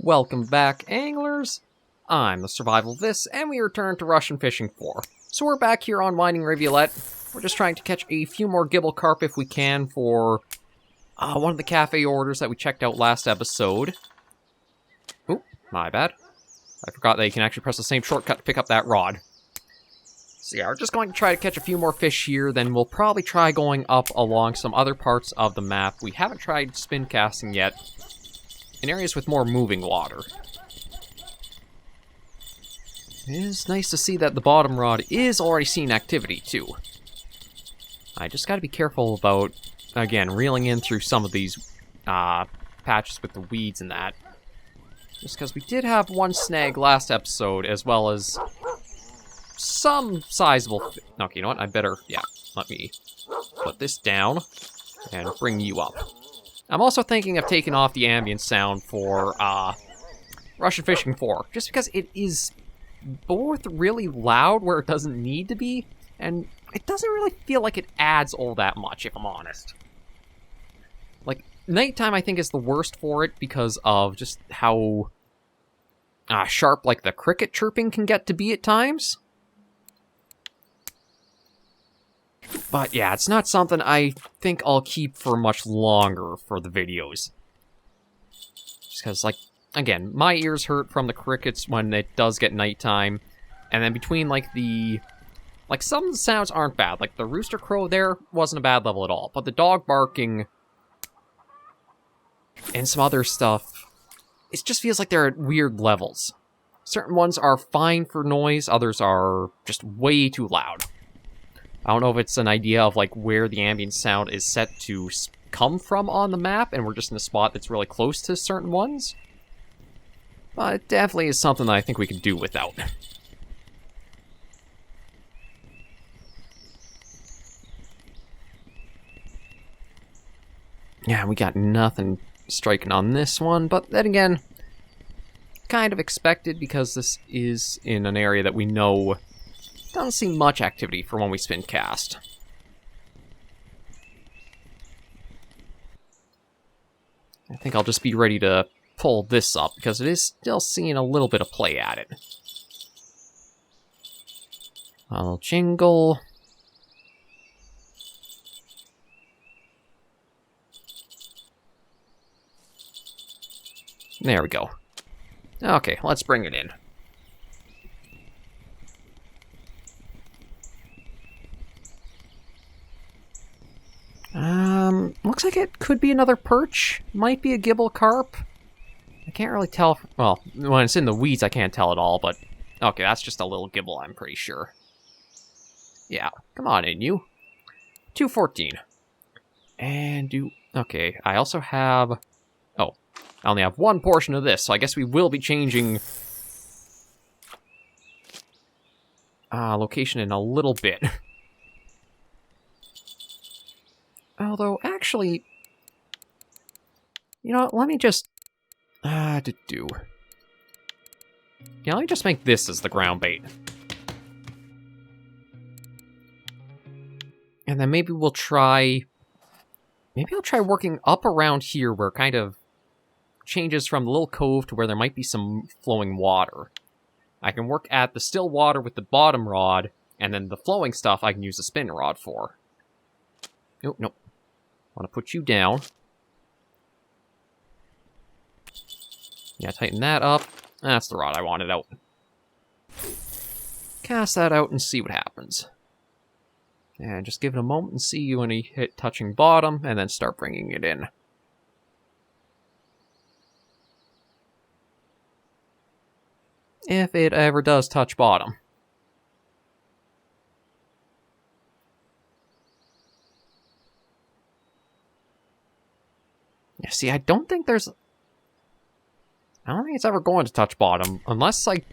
Welcome back, anglers. I'm the Survival of This, and we return to Russian Fishing 4. So we're back here on Winding Rivulet. We're just trying to catch a few more gibble carp if we can for one of the cafe orders that we checked out last episode. Oop, my bad. I forgot that you can actually press the same shortcut to pick up that rod. So yeah, we're just going to try to catch a few more fish here, then we'll probably try going up along some other parts of the map. We haven't tried spin casting yet, in areas with more moving water. It is nice to see that the bottom rod is already seeing activity, too. I just gotta be careful about, again, reeling in through some of these patches with the weeds and that. Just because we did have one snag last episode, as well as some sizable... Okay, you know what? I better, let me put this down and bring you up. I'm also thinking of taking off the ambient sound for Russian Fishing 4, just because it is both really loud where it doesn't need to be, and it doesn't really feel like it adds all that much, if I'm honest. Like, nighttime I think is the worst for it because of just how sharp, like, the cricket chirping can get to be at times. But yeah, it's not something I think I'll keep for much longer for the videos. Just because, like, again, my ears hurt from the crickets when it does get nighttime. And then between, like, some of the sounds aren't bad. Like, the rooster crow there wasn't a bad level at all. But the dog barking and some other stuff, it just feels like they're at weird levels. Certain ones are fine for noise, others are just way too loud. I don't know if it's an idea of, like, where the ambient sound is set to come from on the map, and we're just in a spot that's really close to certain ones. But it definitely is something that I think we could do without. Yeah, we got nothing striking on this one, but then again, kind of expected because this is in an area that we know doesn't see much activity for when we spin cast. I think I'll just be ready to pull this up because it is still seeing a little bit of play at it. I'll jingle. There we go. Okay, let's bring it in. Looks like it could be another perch. Might be a gibble carp. I can't really tell. Well, when it's in the weeds, I can't tell at all, but... Okay, that's just a little gibble, I'm pretty sure. Yeah, come on in, you. 214. And do... Okay, I also have... Oh, I only have one portion of this, so I guess we will be changing... location in a little bit. Although, actually, you know what, let me just, Yeah, let me just make this as the ground bait. And then maybe we'll try, I'll try working up around here where it kind of changes from the little cove to where there might be some flowing water. I can work at the still water with the bottom rod, and then the flowing stuff I can use the spin rod for. Nope. I want to put you down. Yeah, tighten that up. That's the rod I wanted out. Cast that out and see what happens. And just give it a moment and see when you hit touching bottom, and then start bringing it in. If it ever does touch bottom. Yeah, see, I don't think it's ever going to touch bottom, unless, like,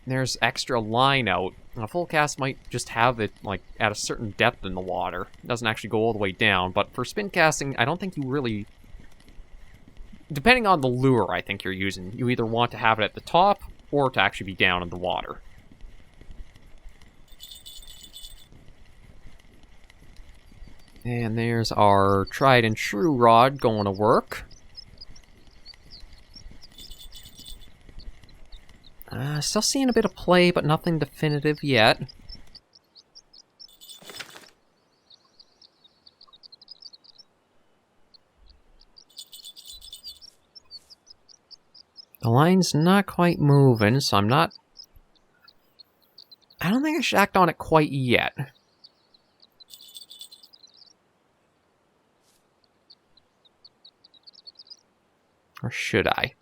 there's extra line out. A full cast might just have it, like, at a certain depth in the water. It doesn't actually go all the way down, but for spin casting, I don't think you really... Depending on the lure I think you're using, you either want to have it at the top, or to actually be down in the water. And there's our tried and true rod going to work. Still seeing a bit of play, but nothing definitive yet. The line's not quite moving, so I'm not... I don't think I should act on it quite yet. Or should I?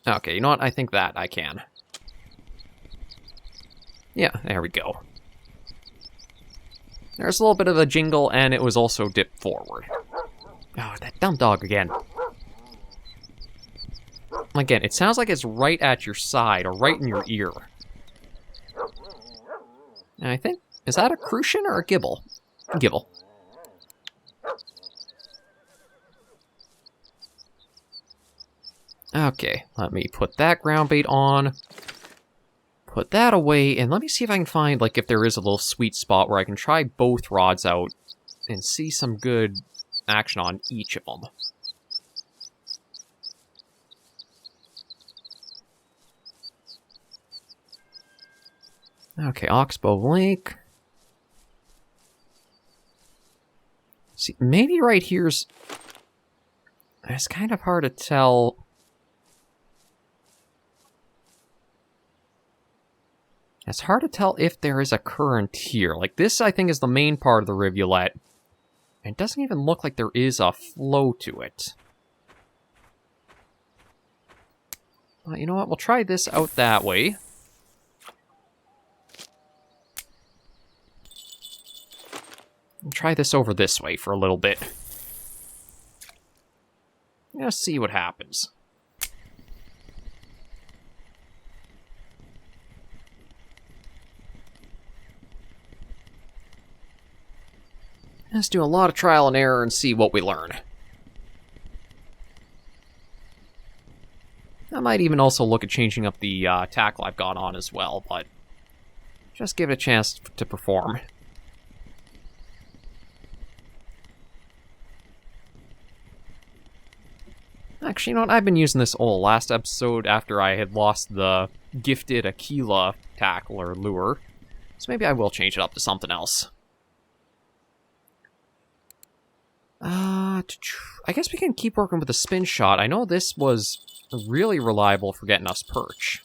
Okay, you know what? I think that I can. Yeah, there we go. There's a little bit of a jingle, and it was also dipped forward. Oh, that dumb dog again. Again, it sounds like it's right at your side, or right in your ear. And I think... Is that a crucian or a gibble? Gibble. Okay, let me put that ground bait on. Put that away, and let me see if I can find, like, if there is a little sweet spot where I can try both rods out and see some good action on each of them. Okay, Oxbow Lake. See, maybe right here's... It's kind of hard to tell... It's hard to tell if there is a current here. Like, this, I think, is the main part of the rivulet. And it doesn't even look like there is a flow to it. Well, you know what? We'll try this out that way. And try this over this way for a little bit. Let's see what happens. Let's do a lot of trial and error and see what we learn. I might even also look at changing up the tackle I've got on as well, but just give it a chance to perform. Actually, you know what? I've been using this all last episode after I had lost the gifted Aquila tackle or lure, so maybe I will change it up to something else. I guess we can keep working with the spin shot. I know this was really reliable for getting us perch.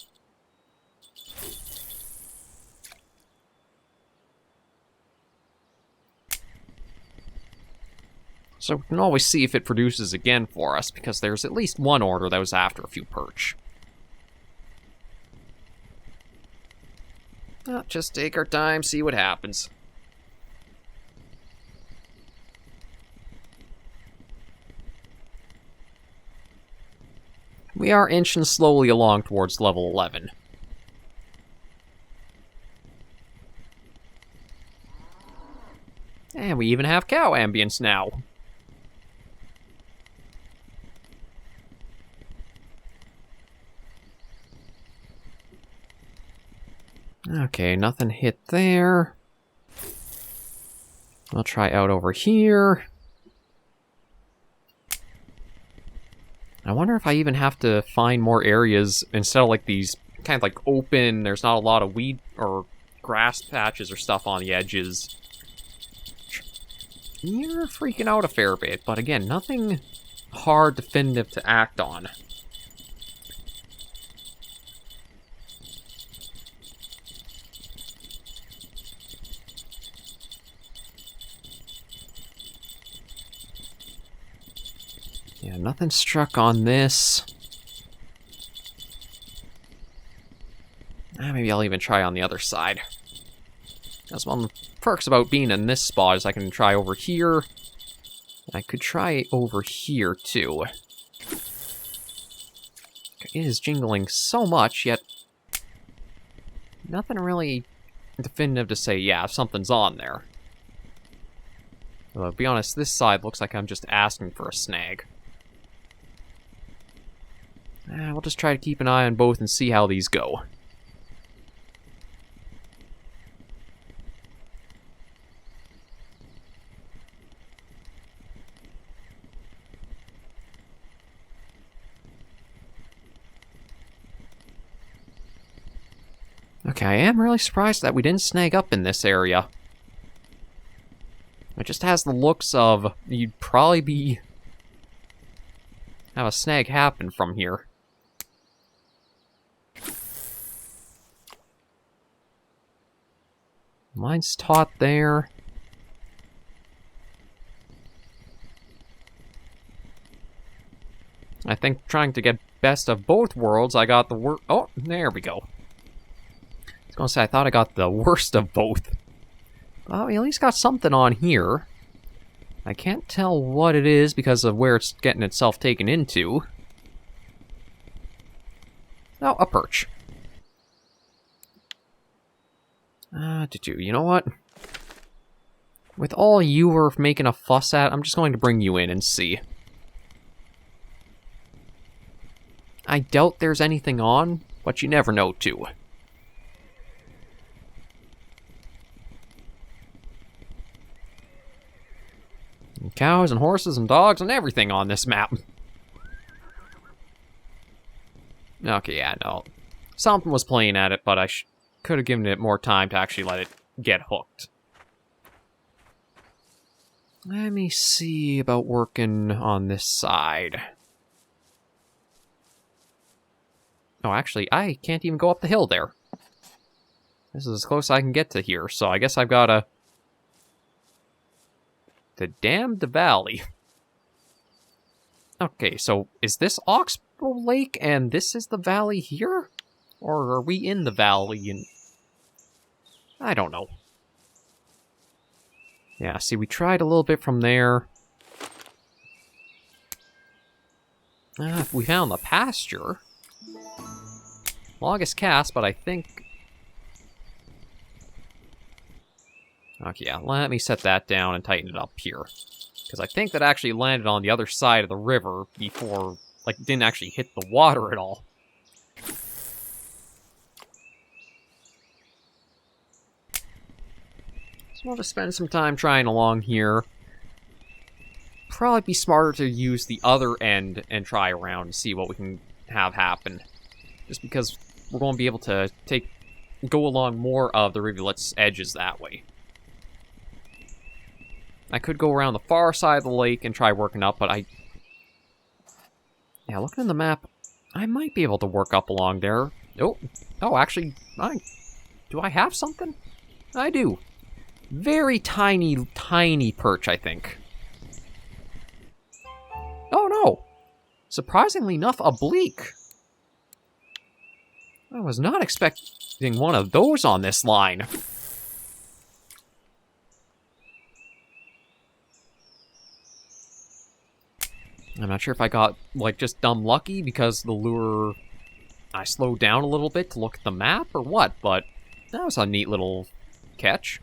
So we can always see if it produces again for us, because there's at least one order that was after a few perch. Just take our time, see what happens. We are inching slowly along towards level 11. And we even have cow ambience now. Okay, nothing hit there. I'll try out over here. I wonder if I even have to find more areas instead of like these kind of like open, there's not a lot of weed or grass patches or stuff on the edges. You're freaking out a fair bit, but again, nothing hard definitive to act on. Yeah, nothing struck on this. Maybe I'll even try on the other side. That's one of the perks about being in this spot is I can try over here. I could try over here too. It is jingling so much, yet nothing really definitive to say, yeah, something's on there. Well, to be honest, this side looks like I'm just asking for a snag. We'll just try to keep an eye on both and see how these go. Okay, I am really surprised that we didn't snag up in this area. It just has the looks of you'd probably have a snag happen from here. Mine's taut there. I think trying to get best of both worlds, I got the worst. Oh, there we go. I was gonna say, I thought I got the worst of both. Well, we at least got something on here. I can't tell what it is because of where it's getting itself taken into. Oh, a perch. You know what? With all you were making a fuss at, I'm just going to bring you in and see. I doubt there's anything on, but you never know, too. And cows and horses and dogs and everything on this map. Okay, yeah, no. Something was playing at it, but I could have given it more time to actually let it get hooked. Let me see about working on this side. Oh, actually, I can't even go up the hill there. This is as close as I can get to here, so I guess I've got to dam the valley. Okay, so is this Oxbow Lake and this is the valley here? Or are we in the valley and... I don't know. Yeah, see, we tried a little bit from there. We found the pasture. Longest cast, but I think... Okay, yeah, let me set that down and tighten it up here. Because I think that actually landed on the other side of the river before, like, didn't actually hit the water at all. So we'll just spend some time trying along here. Probably be smarter to use the other end and try around and see what we can have happen. Just because we're going to be able to go along more of the rivulet's edges that way. I could go around the far side of the lake and try working up, but yeah, looking at the map, I might be able to work up along there. Oh, actually, do I have something? I do. Very tiny, tiny perch, I think. Oh, no. Surprisingly enough, oblique. I was not expecting one of those on this line. I'm not sure if I got, like, just dumb lucky because the lure... I slowed down a little bit to look at the map or what, but that was a neat little catch.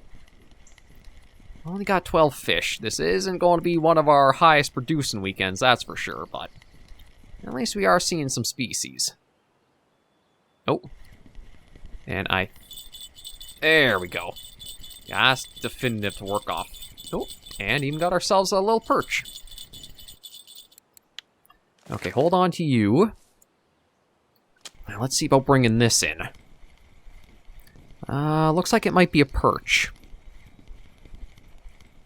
Only got 12 fish. This isn't going to be one of our highest producing weekends, that's for sure, but at least we are seeing some species. Oh. And there we go. Yeah, that's definitive to work off. Oh, and even got ourselves a little perch. Okay, hold on to you. Now, let's see about bringing this in. Looks like it might be a perch.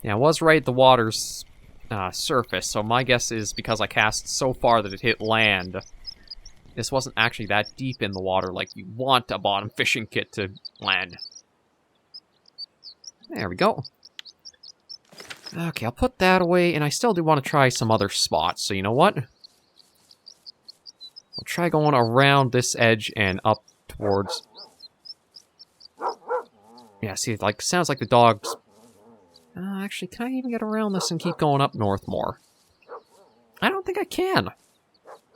Yeah, I was right at the water's surface, so my guess is because I cast so far that it hit land, this wasn't actually that deep in the water like you want a bottom fishing kit to land. There we go. Okay, I'll put that away, and I still do want to try some other spots, so you know what? I'll try going around this edge and up towards... Yeah, see, it like sounds like the dogs... actually, can I even get around this and keep going up north more? I don't think I can.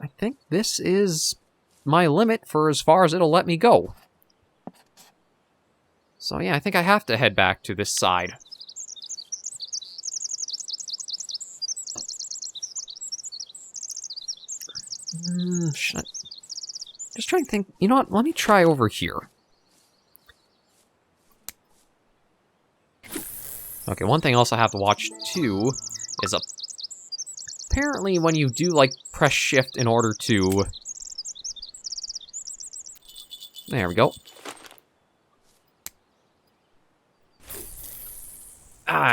I think this is my limit for as far as it'll let me go. So yeah, I think I have to head back to this side. Just trying to think. You know what? Let me try over here. Okay, one thing else I have to watch too is apparently when you do like press shift in order to... There we go.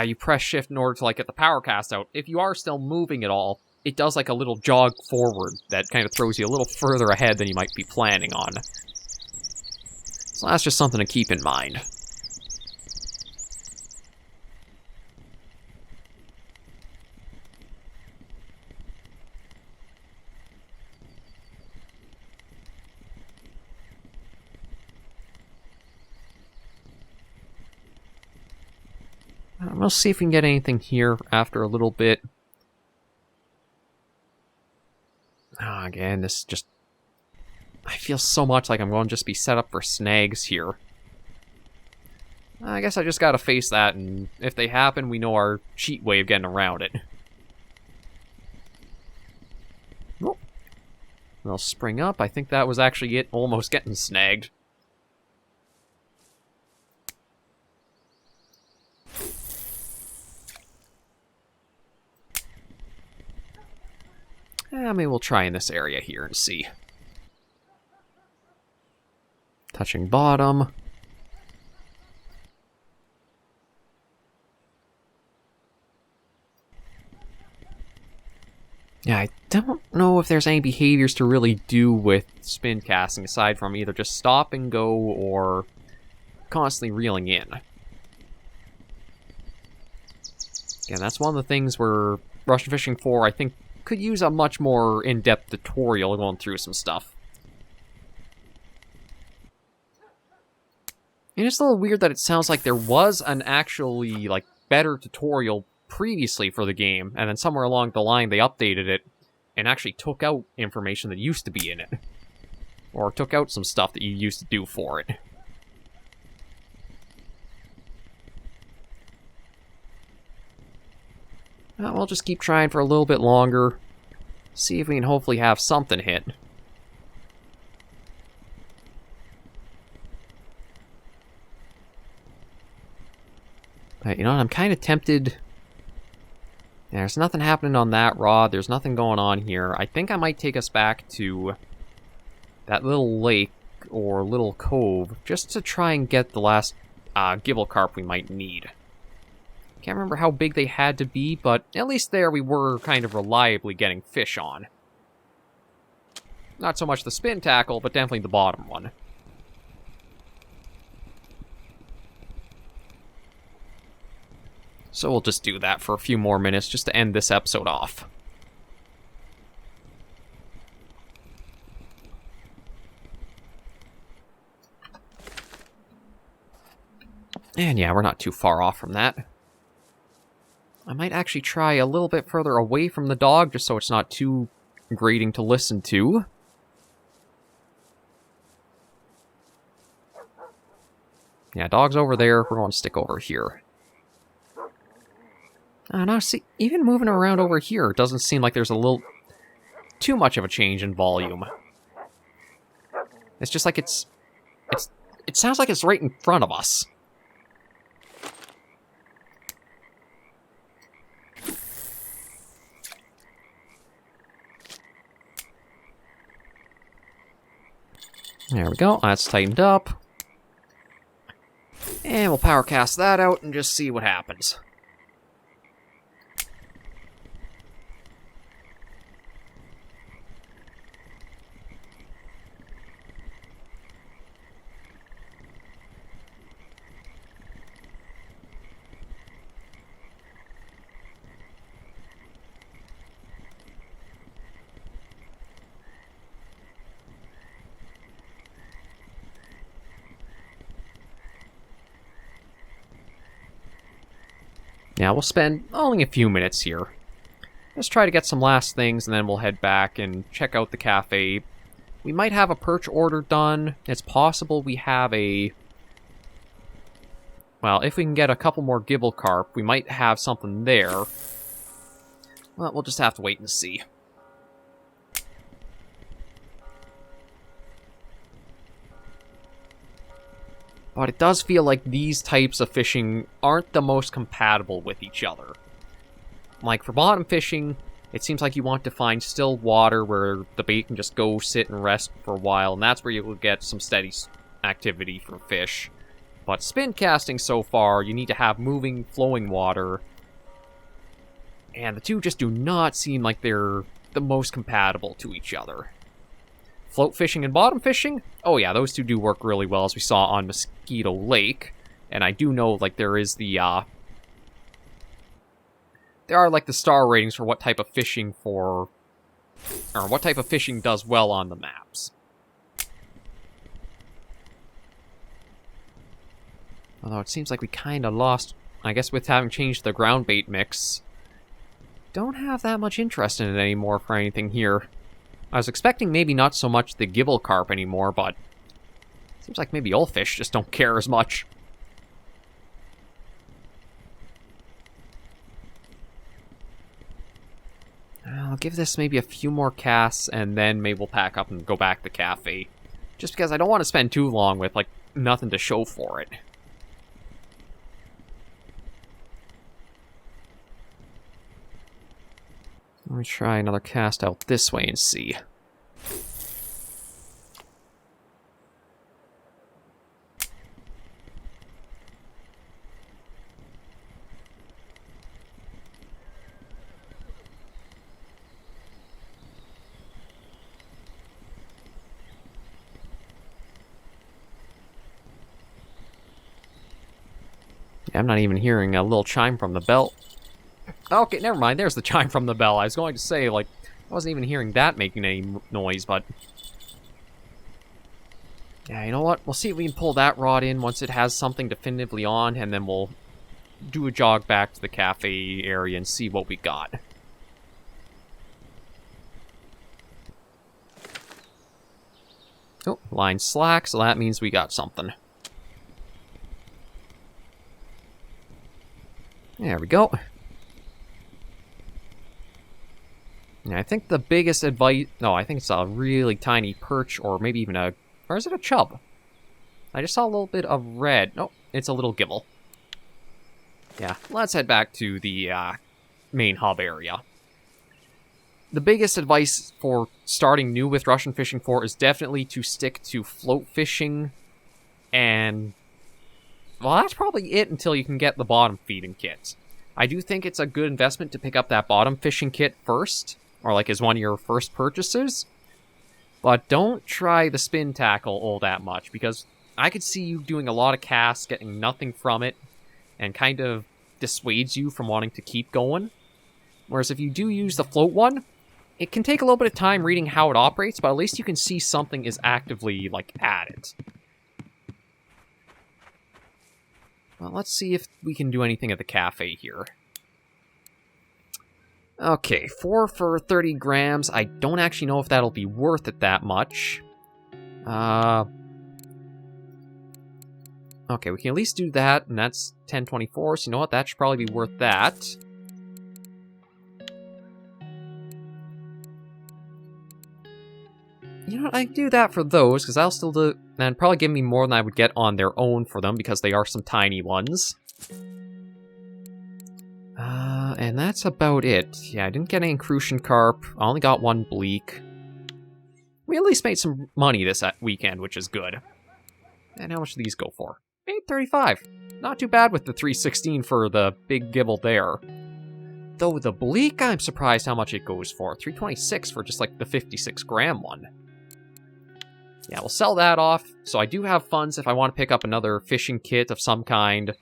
you press shift in order to, like, get the power cast out. If you are still moving at all, it does, like, a little jog forward that kind of throws you a little further ahead than you might be planning on. So that's just something to keep in mind. We'll see if we can get anything here after a little bit. Oh, again, this just... I feel so much like I'm going to just be set up for snags here. I guess I just gotta face that, and if they happen, we know our cheat way of getting around it. Oh. They'll spring up. I think that was actually it almost getting snagged. Maybe we'll try in this area here and see. Touching bottom. Yeah, I don't know if there's any behaviors to really do with spin casting aside from either just stop and go or constantly reeling in. Again, that's one of the things where Russian Fishing 4, I think, could use a much more in-depth tutorial going through some stuff. And it's a little weird that it sounds like there was an actually, like, better tutorial previously for the game, and then somewhere along the line they updated it and actually took out information that used to be in it. Or took out some stuff that you used to do for it. We'll just keep trying for a little bit longer. See if we can hopefully have something hit. But, you know what, I'm kind of tempted. There's nothing happening on that rod. There's nothing going on here. I think I might take us back to that little lake or little cove just to try and get the last gibble carp we might need. Can't remember how big they had to be, but at least there we were kind of reliably getting fish on. Not so much the spin tackle, but definitely the bottom one. So we'll just do that for a few more minutes just to end this episode off. And yeah, we're not too far off from that. I might actually try a little bit further away from the dog, just so it's not too grating to listen to. Yeah, dog's over there. We're going to stick over here. Now, see, even moving around over here, it doesn't seem like there's a little... too much of a change in volume. It's just like it sounds like it's right in front of us. There we go, that's tightened up. And we'll power cast that out and just see what happens. Yeah, we'll spend only a few minutes here. Just try to get some last things, and then we'll head back and check out the cafe. We might have a perch order done. It's possible we have a... Well, if we can get a couple more gibble carp, we might have something there. Well, we'll just have to wait and see. But it does feel like these types of fishing aren't the most compatible with each other. Like, for bottom fishing, it seems like you want to find still water where the bait can just go sit and rest for a while, and that's where you will get some steady activity for fish. But spin casting so far, you need to have moving, flowing water. And the two just do not seem like they're the most compatible to each other. Float fishing and bottom fishing? Oh yeah, those two do work really well, as we saw on Mosquito Lake. And I do know, like, there is the, there are, like, the star ratings for what type of fishing or what type of fishing does well on the maps. Although it seems like we kind of lost, I guess with having changed the ground bait mix. Don't have that much interest in it anymore for anything here. I was expecting maybe not so much the gibble carp anymore, but seems like maybe all fish just don't care as much. I'll give this maybe a few more casts, and then maybe we'll pack up and go back to the cafe. Just because I don't want to spend too long with, like, nothing to show for it. Let me try another cast out this way and see. Yeah, I'm not even hearing a little chime from the bell. Okay, never mind. There's the chime from the bell. I was going to say, like, I wasn't even hearing that making any noise, but... yeah, you know what? We'll see if we can pull that rod in once it has something definitively on, and then we'll do a jog back to the cafe area and see what we got. Oh, line slack, so that means we got something. There we go. And I think the biggest advice... no, I think it's a really tiny perch, or maybe even a... or is it a chub? I just saw a little bit of red. No, it's a little gibble. Yeah, let's head back to the main hub area. The biggest advice for starting new with Russian Fishing 4 is definitely to stick to float fishing, and... well, that's probably it until you can get the bottom feeding kit. I do think it's a good investment to pick up that bottom fishing kit first, or like as one of your first purchases. But don't try the spin tackle all that much, because I could see you doing a lot of casts, getting nothing from it, and kind of dissuades you from wanting to keep going. Whereas if you do use the float one, it can take a little bit of time reading how it operates, but at least you can see something is actively, like, at it. Well, let's see if we can do anything at the cafe here. Okay, 4 for 30 grams. I don't actually know if that'll be worth it that much. Okay, we can at least do that, and that's 10.24, so you know what? That should probably be worth that. You know what? I can do that for those, because I'll still do... and probably give me more than I would get on their own for them, because they are some tiny ones. And that's about it. Yeah, I didn't get any crucian carp. I only got one bleak. We at least made some money this weekend, which is good. And how much do these go for? $8.35. Not too bad with the $3.16 for the big gibble there. Though the bleak, I'm surprised how much it goes for. $3.26 for just like the 56-gram one. Yeah, we'll sell that off. So I do have funds if I want to pick up another fishing kit of some kind.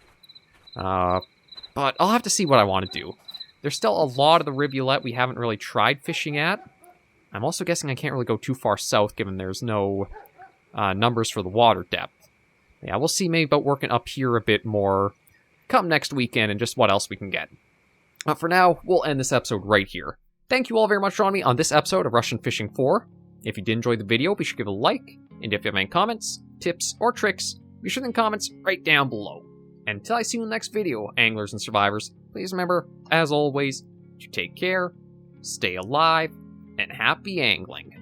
But I'll have to see what I want to do. There's still a lot of the rivulet we haven't really tried fishing at. I'm also guessing I can't really go too far south, given there's no numbers for the water depth. Yeah, we'll see maybe about working up here a bit more come next weekend and just what else we can get. For now, we'll end this episode right here. Thank you all very much for joining me on this episode of Russian Fishing 4. If you did enjoy the video, be sure to give it a like. And if you have any comments, tips, or tricks, be sure to leave comments right down below. And until I see you in the next video, anglers and survivors, please remember, as always, to take care, stay alive, and happy angling.